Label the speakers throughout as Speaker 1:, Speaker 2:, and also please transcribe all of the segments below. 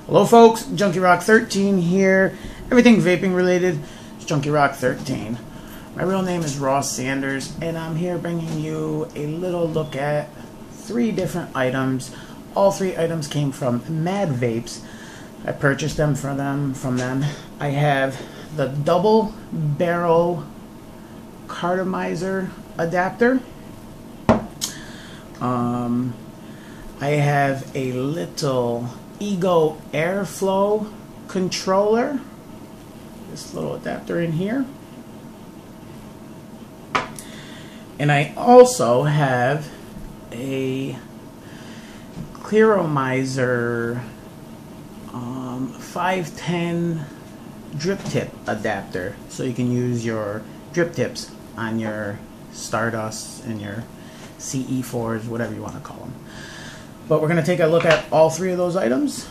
Speaker 1: Hello folks, Junkie Rock 13 here. Everything vaping related, it's Junkie Rock 13. My real name is Ross Sanders, and I'm here bringing you a little look at 3 different items. All 3 items came from Madvapes. I purchased them from them. I have the Double-Barrel Cartomizer Adapter. I have a little Ego airflow controller, this little adapter in here, and I also have a Clearomizer 510 Driptip adapter, so you can use your Driptips on your Stardust and your CE4s, whatever you want to call them. But we're going to take a look at all 3 of those items,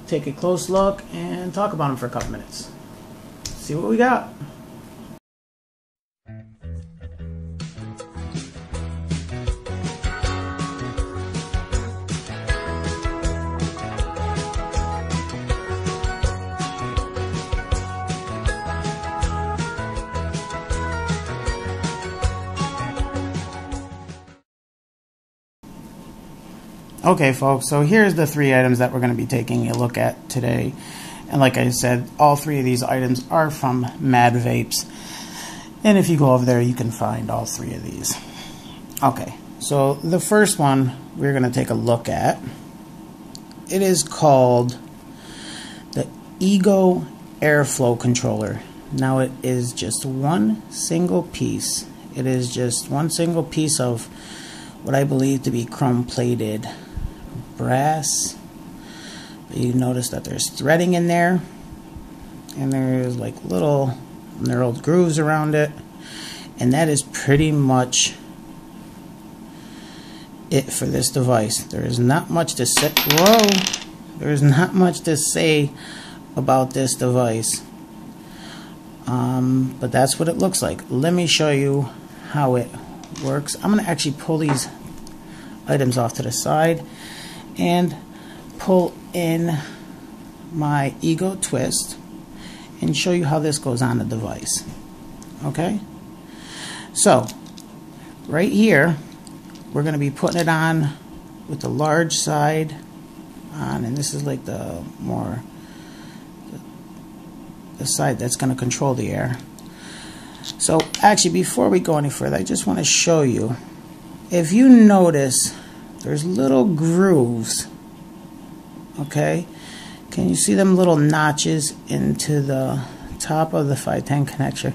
Speaker 1: take a close look, and talk about them for a couple minutes. See what we got. Okay folks, so here's the 3 items that we're going to be taking a look at today. And like I said, all 3 of these items are from Madvapes. And if you go over there, you can find all 3 of these. Okay, so the first one we're going to take a look at, it is called the Ego airflow controller. Now it is just one single piece. It is just one single piece of what I believe to be chrome plated brass. You notice that there's threading in there, and there's like little knurled grooves around it, and that is pretty much it for this device. There is not much to say. There's not much to say about this device, but that's what it looks like. Let me show you how it works. I'm going to actually pull these items off to the side and pull in my Ego twist and show you how this goes on the device. Okay, so right here we're going to be putting it on with the large side on, and this is like the side that's going to control the air. So actually, before we go any further, I just want to show you, if you notice there's little grooves, okay, can you see them little notches into the top of the 510 connector?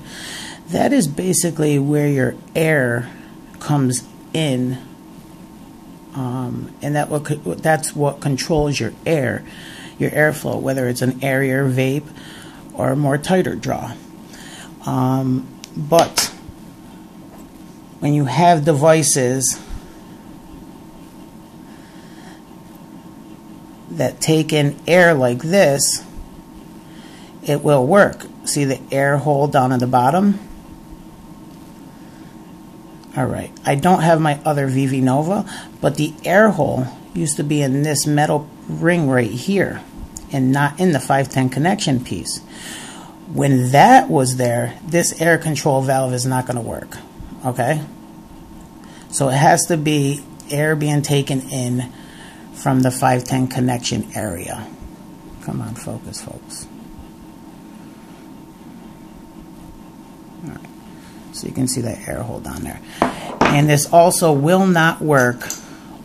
Speaker 1: That is basically where your air comes in, and that's what controls your airflow, whether it's an airier vape or a more tighter draw. But when you have devices that take in air like this, it will work. See the air hole down at the bottom? Alright, I don't have my other VV Nova, but the air hole used to be in this metal ring right here and not in the 510 connection piece. When that was there, this air control valve is not going to work. Okay? So it has to be air being taken in from the 510 connection area. Come on, focus, folks. All right. So you can see that air hole down there. And this also will not work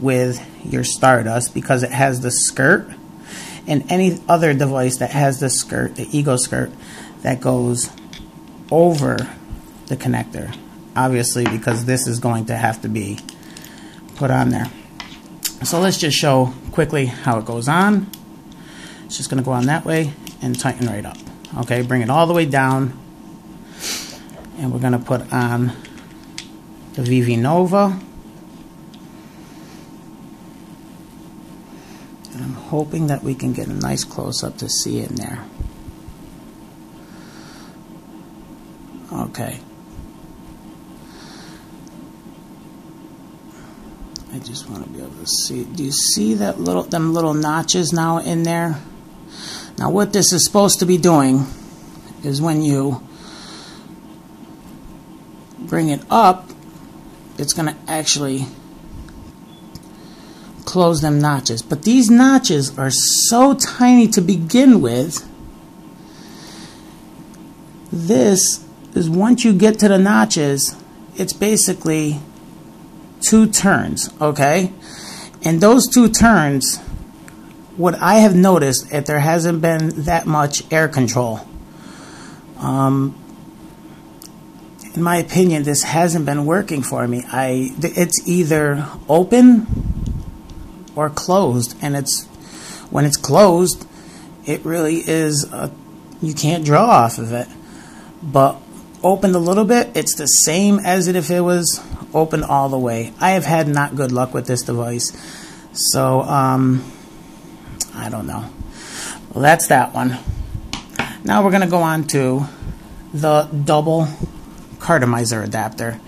Speaker 1: with your Stardust because it has the skirt, and any other device that has the skirt, the Ego skirt, that goes over the connector, obviously, because this is going to have to be put on there. So let's just show quickly how it goes on. It's just going to go on that way and tighten right up. Okay, bring it all the way down, and we're going to put on the VV Nova. And I'm hoping that we can get a nice close-up to see it in there. Okay. I just want to be able to see. Do you see that them little notches now in there? Now what this is supposed to be doing is when you bring it up, it's going to actually close them notches. But these notches are so tiny to begin with. This is, once you get to the notches, it's basically 2 turns, okay? And those 2 turns, what I have noticed, that there hasn't been that much air control. In my opinion, this hasn't been working for me. It's either open or closed, and when it's closed, it really is you can't draw off of it. But opened a little bit, it's the same as if it was open all the way. I have had not good luck with this device, so I don't know. Well, that's that one. Now we're going to go on to the Double Cartomizer Adapter.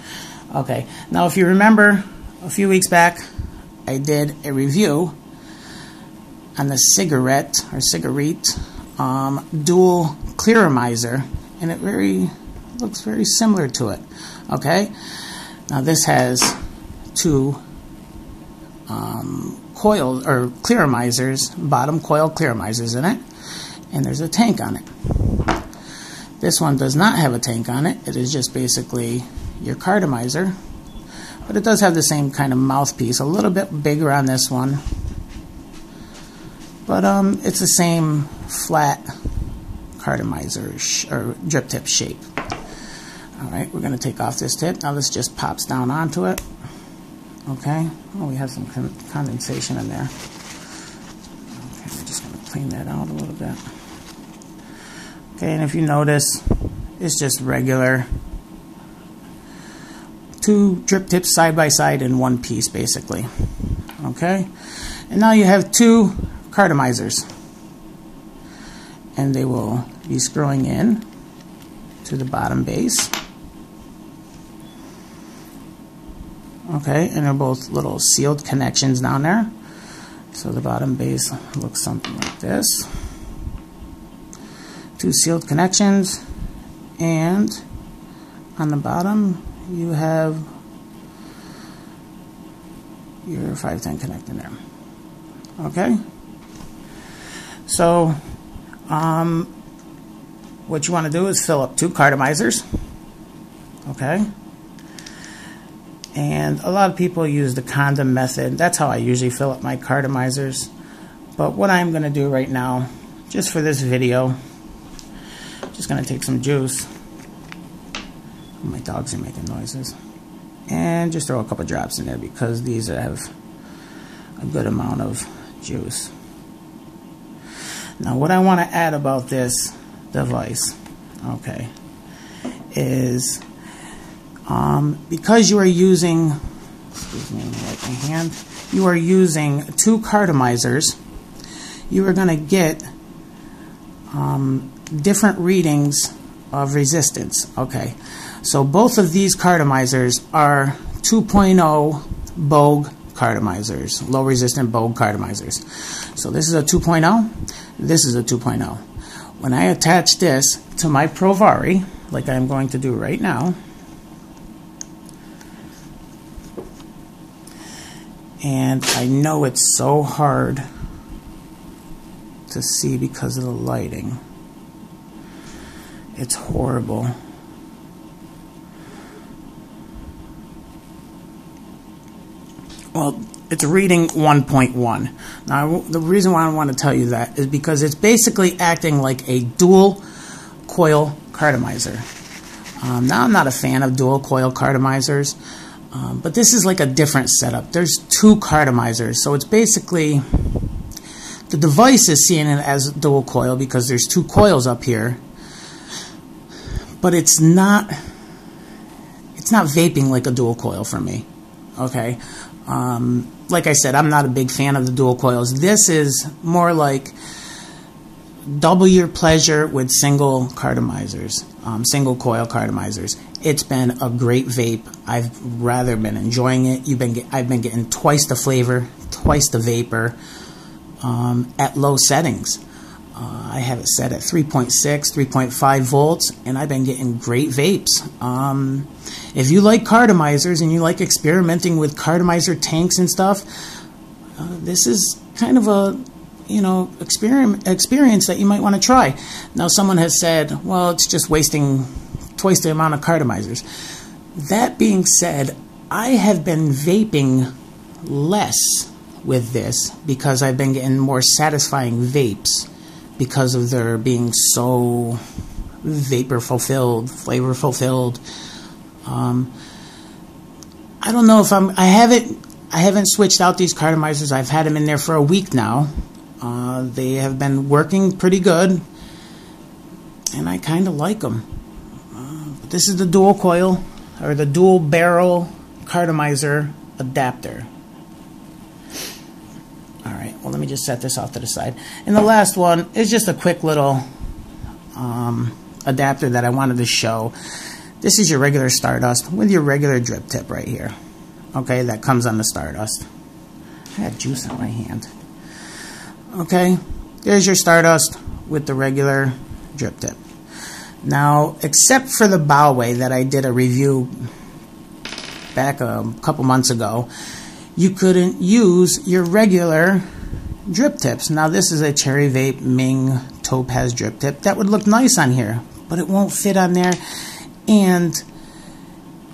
Speaker 1: Okay, now if you remember a few weeks back, I did a review on the cigarette dual Clearomizer, and it looks very similar to it. Okay, now this has 2 coils or Clearomizers, bottom coil Clearomizers in it, and there's a tank on it. This one does not have a tank on it. It is just basically your cartomizer, but it does have the same kind of mouthpiece, a little bit bigger on this one, but it's the same flat cartomizer or drip tip shape. Alright, we're going to take off this tip. Now this just pops down onto it. Okay, oh, we have some condensation in there. Okay, we're just going to clean that out a little bit. Okay, and if you notice, it's just regular 2 drip tips side by side in one piece, basically. Okay, and now you have 2 cartomizers, and they will be screwing in to the bottom base. Okay, and they're both little sealed connections down there. So the bottom base looks something like this. 2 sealed connections, and on the bottom you have your 510 connector there. Okay, so what you want to do is fill up 2 cartomizers. Okay, and a lot of people use the condom method. That's how I usually fill up my cartomizers. But what I'm going to do right now, just for this video, just going to take some juice. My dogs are making noises. And just throw a couple drops in there because these have a good amount of juice. Now what I want to add about this device, okay, is because you are using, excuse me, let me wipe my hand, you are using 2 cartomizers, you are going to get different readings of resistance. Okay, so both of these cartomizers are 2.0 Bogue cartomizers, low resistant Bogue cartomizers. So this is a 2.0, this is a 2.0. When I attach this to my Provari, like I'm going to do right now, and I know it's so hard to see because of the lighting. It's horrible. Well, it's reading 1.1. Now, the reason why I want to tell you that is because it's basically acting like a dual coil cartomizer. Now, I'm not a fan of dual coil cartomizers, but this is like a different setup. There's 2 cartomizers, so it's basically, the device is seeing it as dual coil because there's 2 coils up here, but it's not vaping like a dual coil for me. Okay, like I said, I'm not a big fan of the dual coils. This is more like double your pleasure with single cartomizers, single coil cartomizers. It's been a great vape. I've rather been enjoying it. I've been getting twice the flavor, twice the vapor at low settings. I have it set at 3.6, 3.5 volts, and I've been getting great vapes. If you like cartomizers and you like experimenting with cartomizer tanks and stuff, this is kind of a experience that you might want to try. Now, someone has said, well, it's just wasting twice the amount of cartomizers. That being said, I have been vaping less with this because I've been getting more satisfying vapes because of their being so vapor fulfilled, flavor fulfilled. I don't know if I haven't switched out these cartomizers. I've had them in there for a week now. They have been working pretty good, and I kind of like them. This is the dual coil, or the Double-Barrel Cartomizer Adapter. Alright, well, let me just set this off to the side. And the last one is just a quick little adapter that I wanted to show. This is your regular Stardust with your regular drip tip right here. Okay, that comes on the Stardust. I had juice on my hand. Okay, there's your Stardust with the regular drip tip. Now, except for the bow way that I did a review back a couple months ago, you couldn't use your regular drip tips. Now, this is a Cherry Vape Ming Topaz drip tip. That would look nice on here, but it won't fit on there, and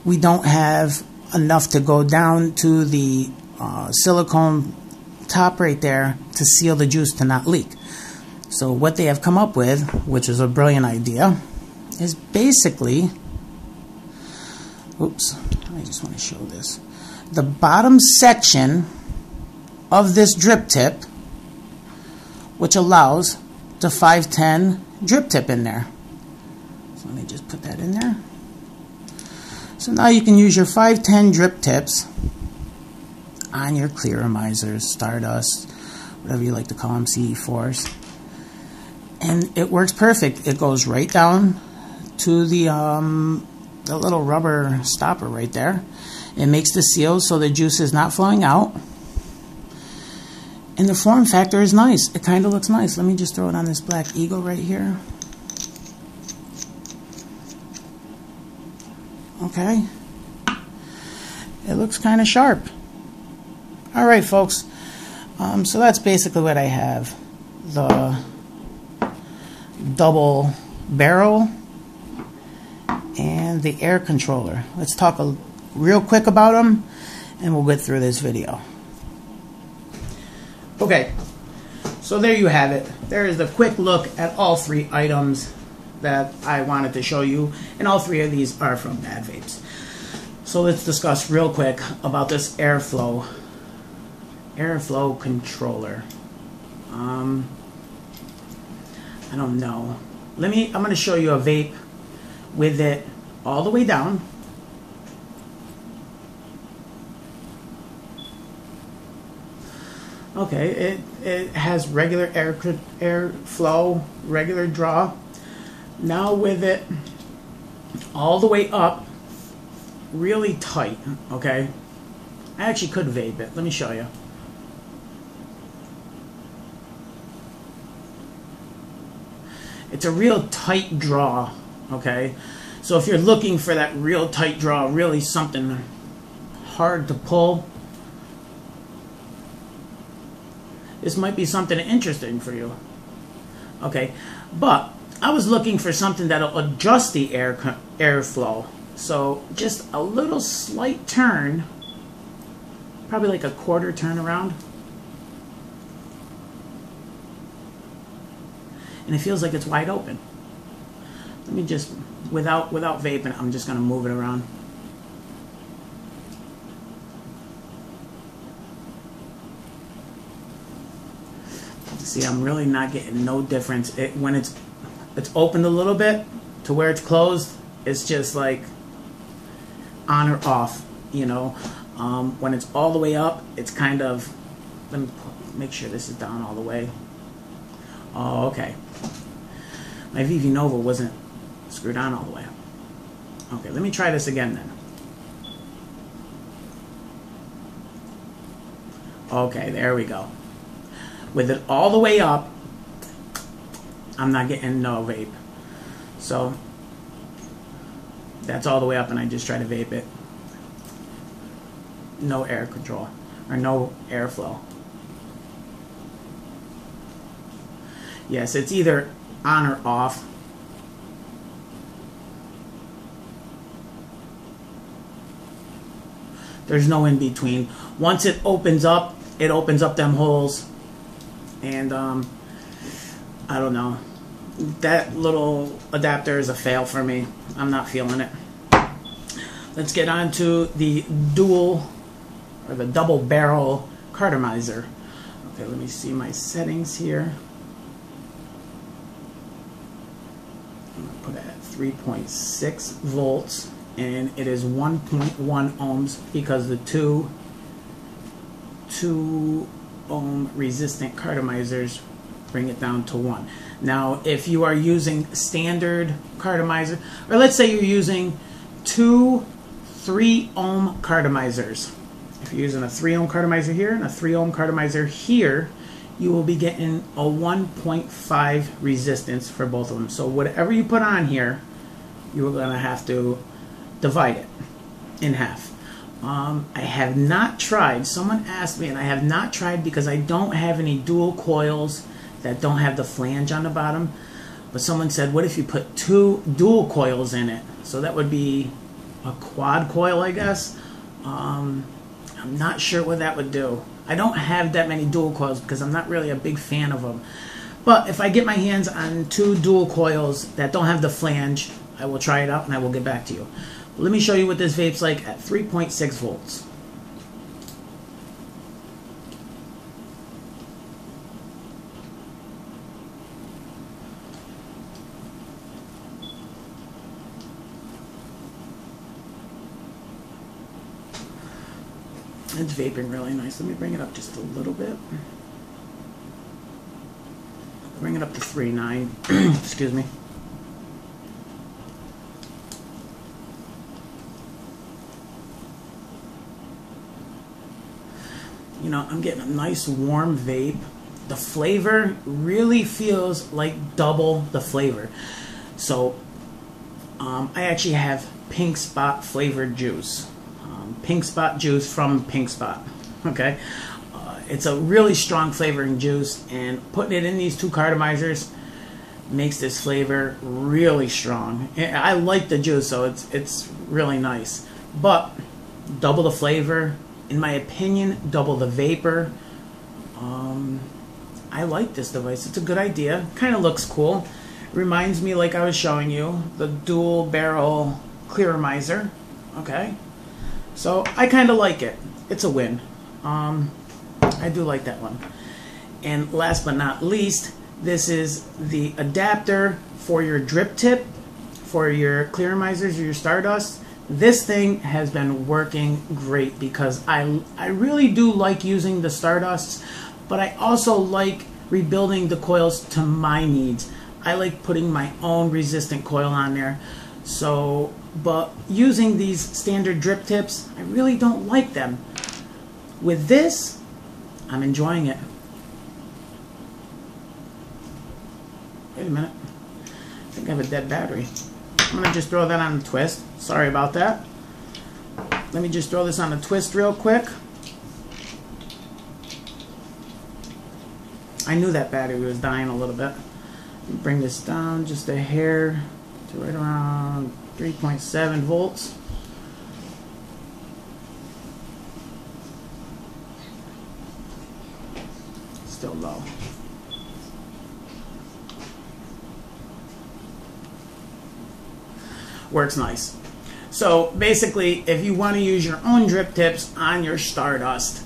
Speaker 1: we don't have enough to go down to the silicone top right there to seal the juice to not leak. So what they have come up with, which is a brilliant idea, is basically, oops, I just want to show this, the bottom section of this drip tip, which allows the 510 drip tip in there. So let me just put that in there. So now you can use your 510 drip tips on your Clearomizers, Stardust, whatever you like to call them, CE4s. And it works perfect. It goes right down to the little rubber stopper right there. It makes the seal so the juice is not flowing out. And the form factor is nice. It kind of looks nice. Let me just throw it on this Black Eagle right here. Okay. It looks kind of sharp. Alright, folks. So that's basically what I have. The double barrel and the air controller. Let's talk real quick about them, and we'll get through this video. Okay, so there you have it. There is a quick look at all three items that I wanted to show you, and all three of these are from Madvapes. So let's discuss real quick about this airflow controller. I don't know. I'm going to show you a vape with it all the way down. Okay, it has regular airflow, regular draw. Now with it all the way up, really tight, okay? I actually could vape it. Let me show you. It's a real tight draw, okay? So if you're looking for that real tight draw, really something hard to pull, this might be something interesting for you. Okay, but I was looking for something that'll adjust the airflow. So just a little slight turn, probably like a quarter turn around, and it feels like it's wide open. Let me just, without vaping, I'm just gonna move it around. See, I'm really not getting no difference. When it's opened a little bit to where it's closed, it's just like on or off, you know. When it's all the way up, it's kind of, let me make sure this is down all the way. Oh, okay. My VV Nova wasn't screwed on all the way. Okay, let me try this again then. Okay, there we go. With it all the way up, I'm not getting no vape. So that's all the way up, and I just try to vape it. No air control, or no airflow. Yes, it's either on or off. There's no in between. Once it opens up them holes, and I don't know. That little adapter is a fail for me. I'm not feeling it. Let's get on to the double-barrel cartomizer. Okay, let me see my settings here. I'm going to put it at 3.6 volts, and it is 1.1 ohms because the two ohm resistant cartomizers bring it down to 1. Now, if you are using standard cartomizer, or let's say you're using 2 3-ohm cartomizers. If you're using a 3-ohm cartomizer here and a 3-ohm cartomizer here, you will be getting a 1.5 resistance for both of them. So whatever you put on here, you're going to have to divide it in half. I have not tried. Someone asked me, and I have not tried because I don't have any dual coils that don't have the flange on the bottom. But someone said, what if you put 2 dual coils in it? So that would be a quad coil, I guess. I'm not sure what that would do. I don't have that many dual coils because I'm not really a big fan of them. But if I get my hands on 2 dual coils that don't have the flange, I will try it out and I will get back to you. Let me show you what this vape's like at 3.6 volts. It's vaping really nice. Let me bring it up just a little bit. Bring it up to 3.9. Excuse me. You know, I'm getting a nice warm vape. The flavor really feels like double the flavor. So I actually have Pink Spot flavored juice. Pink Spot juice from Pink Spot. Okay, it's a really strong flavoring juice, and putting it in these 2 cartomizers makes this flavor really strong. I like the juice, so it's really nice. But double the flavor, in my opinion, double the vapor. I like this device. It's a good idea. Kind of looks cool. Reminds me, like I was showing you, the Double-Barrel Clearomizer. Okay. So I kind of like it. It's a win. I do like that one. And last but not least, this is the adapter for your drip tip, for your Clearomizers or your Stardust. This thing has been working great because I really do like using the Stardusts, but I also like rebuilding the coils to my needs. I like putting my own resistant coil on there. So, but using these standard drip tips, I really don't like them. With this, I'm enjoying it. Wait a minute. I think I have a dead battery. I'm going to just throw that on a twist. Sorry about that. Let me just throw this on a twist real quick. I knew that battery was dying a little bit. Bring this down just a hair to right around 3.7 volts. Still low. Works nice. So basically, if you want to use your own drip tips on your Stardust,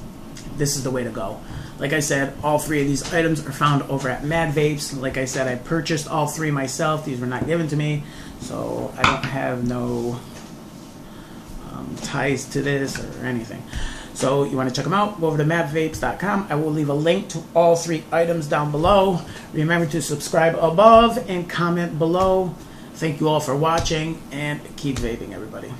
Speaker 1: this is the way to go. Like I said, all 3 of these items are found over at Madvapes. Like I said, I purchased all 3 myself. These were not given to me, so I don't have no ties to this or anything. So you want to check them out, go over to madvapes.com. I will leave a link to all 3 items down below. Remember to subscribe above and comment below. Thank you all for watching, and keep vaping, everybody.